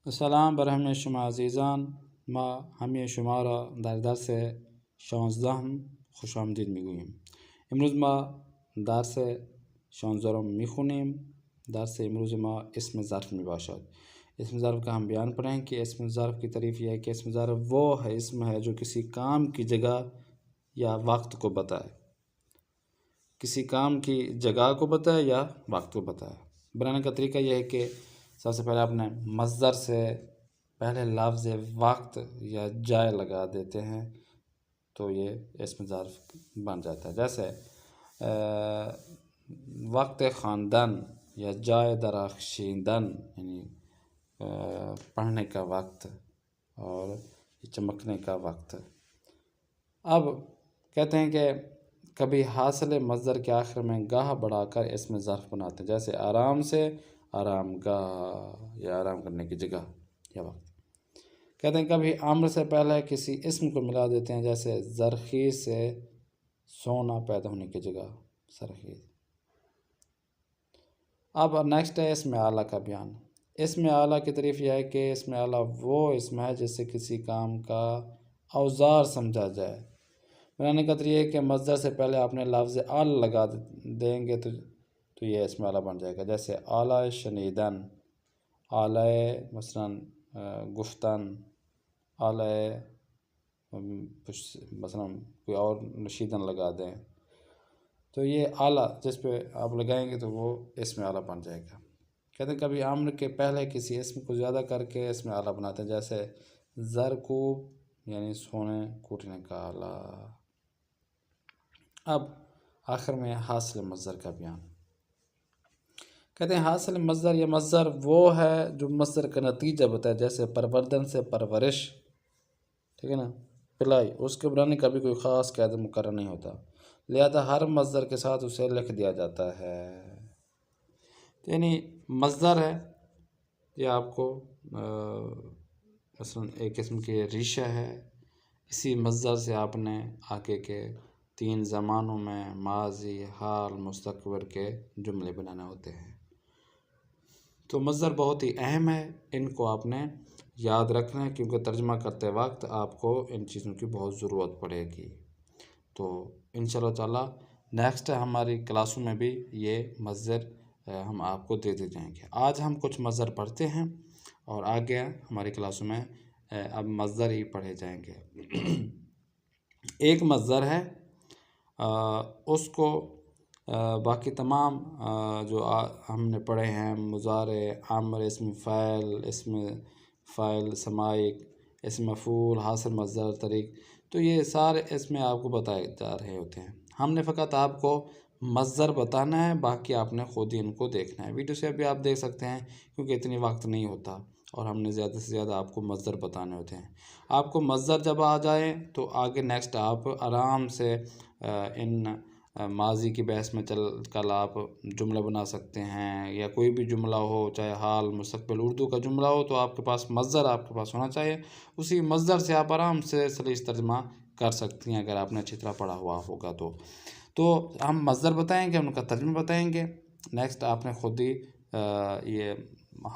السلام برحمة شما عزیزان، ما همه شما را در درس 16 خوش آمدید میگوییم. امروز ما درس 16 را میخونیم. درس امروز ما اسم ظرف می باشد. اسم ظرف کا ہم بیان پڑھیں کہ اسم ظرف کی تعریف یہ ہے کہ اسم ظرف وہ ہے اسم ہے جو کسی کام کی جگہ یا وقت کو بتائے، کسی کام کی جگہ کو بتائے یا وقت کو بتائے۔ بنانے کا طریقہ یہ ہے کہ سب سے پہلے اپنے مصدر سے پہلے لفظ وقت یا جائے لگا دیتے ہیں تو یہ اسم ظرف بن جاتا ہے۔ جیسے وقت خواندن یا جائے درخشیدن یعنی پڑھنے کا وقت اور چمکنے کا وقت۔ اب کہتے ہیں کہ کبھی حاصل مصدر کے آخر میں گاہ بڑھا کر اسم ظرف بناتے ہیں، جیسے آرام سے آرام گاہ یا آرام کرنے کی جگہ یا وقت۔ کہتے ہیں کبھی امر سے پہلے کسی اسم کو ملا دیتے ہیں، جیسے زرخیز سے سونا پیدا ہونے کی جگہ زرخیز۔ اب نیکسٹ ہے اسم اعلیٰ کا بیان۔ اسم اعلیٰ کی تعریف یہ ہے کہ اسم اعلیٰ وہ اسم ہے جس سے کسی کام کا اوزار سمجھا جائے۔ بنانے کا طریقہ ہے کہ مصدر سے پہلے اپنے لفظ اعلیٰ لگا دیں گے تو یہ اسم اعلیٰ بن جائے گا، جیسے اعلیٰ شنیدن، اعلیٰ مثلاً گفتن، اعلیٰ مثلاً کوئی اور نشیدن لگا دیں تو یہ اعلیٰ جس پہ آپ لگائیں گے تو وہ اسم اعلیٰ بن جائے گا۔ کہتے ہیں کبھی امر کے پہلے کسی اسم کو زیادہ کر کے اسم اعلیٰ بناتے ہیں، جیسے زرکوب یعنی سونے کوٹنے کا آلہ۔ اب آخر میں حاصل مصدر کا بیان۔ کہتے ہیں حاصل مصدر یا مصدر وہ ہے جو مصدر کا نتیجہ بتائے، جیسے پروردن سے پرورش، ٹھیک ہے نا، پلائی، اس کے بنانے کا بھی کوئی خاص قاعدہ مقرر نہیں ہوتا، لہذا ہر مصدر کے ساتھ اسے لکھ دیا جاتا ہے۔ یعنی مصدر ہے یہ آپ کو مثلا ایک قسم کی ریشہ ہے، اسی مصدر سے آپ نے آگے کے 3 زمانوں میں ماضی، حال، مستقبل کے جملے بنانے ہوتے ہیں۔ تو مصدر بہت ہی اہم ہے، ان کو آپ نے یاد رکھنا ہے کیونکہ ترجمہ کرتے وقت آپ کو ان چیزوں کی بہت ضرورت پڑے گی۔ تو انشاءاللہ تعالی نیکسٹ ہماری کلاسوں میں بھی یہ مصدر ہم آپ کو دیتے جائیں گے۔ آج ہم کچھ مصدر پڑھتے ہیں اور آگے ہماری کلاسوں میں اب مصدر ہی پڑھے جائیں گے۔ ایک مصدر ہے، اس کو باقی تمام جو ہم نے پڑھے ہیں مضارع، امر، اسم فاعل، سمائک، اسم مفعول، حاصل مصدر، طریق، تو یہ سارے اس میں آپ کو بتائے جا رہے ہوتے ہیں۔ ہم نے فقط آپ کو مصدر بتانا ہے، باقی آپ نے خود ہی ان کو دیکھنا ہے۔ ویڈیو سے ابھی آپ دیکھ سکتے ہیں کیونکہ اتنی وقت نہیں ہوتا اور ہم نے زیادہ سے زیادہ آپ کو مصدر بتانے ہوتے ہیں۔ آپ کو مصدر جب آ جائیں تو آگے نیکسٹ آپ آرام سے ان ماضی کی بحث میں کل آپ جملہ بنا سکتے ہیں، یا کوئی بھی جملہ ہو، چاہے حال، مستقبل، اردو کا جملہ ہو تو آپ کے پاس مصدر آپ کے پاس ہونا چاہیے۔ اسی مصدر سے آپ آرام سے سلیس ترجمہ کر سکتی ہیں اگر آپ نے اچھی طرح پڑھا ہوا ہوگا تو ہم مصدر بتائیں گے، ان کا ترجمہ بتائیں گے۔ نیکسٹ آپ نے خود ہی یہ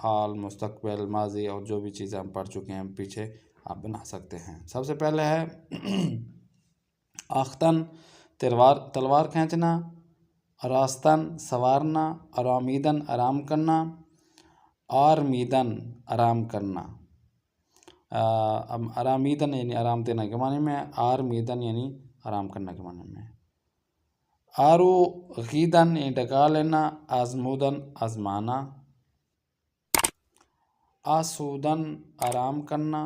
حال، مستقبل، ماضی اور جو بھی چیزیں ہم پڑھ چکے ہیں پیچھے آپ بنا سکتے ہیں۔ سب سے پہلے ہے آختن تلوار کھینچنا، راستن سوارنا، آرامیدن آرام کرنا، آرمیدن آرام کرنا۔ آرامیدن یعنی آرام دینے کے معنی میں، آرمیدن یعنی آرام کرنے کے معنی میں۔ آرو غیدن یعنی ڈکا لینا، آزمودن آزمانا، آسودن آرام کرنا،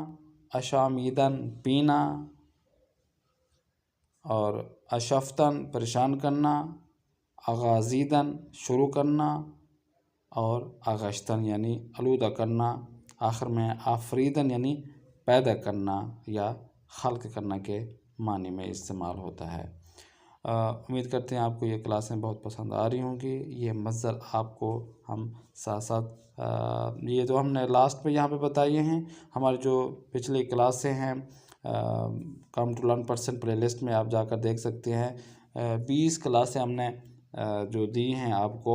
اشامیدن پینا، اور اشفتن پریشان کرنا، آغازیدن شروع کرنا، اور آغشتن یعنی آلودہ کرنا۔ آخر میں آفریدن یعنی پیدا کرنا یا خلق کرنا کے معنی میں استعمال ہوتا ہے۔ امید کرتے ہیں آپ کو یہ کلاسیں بہت پسند آ رہی ہوں گی۔ یہ مصدر آپ کو ہم ساتھ ساتھ یہ تو ہم نے لاسٹ میں یہاں پہ بتائیے ہیں، ہماری جو پچھلی کلاسیں ہیں come to learn person playlist میں آپ جا کر دیکھ سکتے ہیں۔ 20 کلاسیں ہم نے جو دی ہیں آپ کو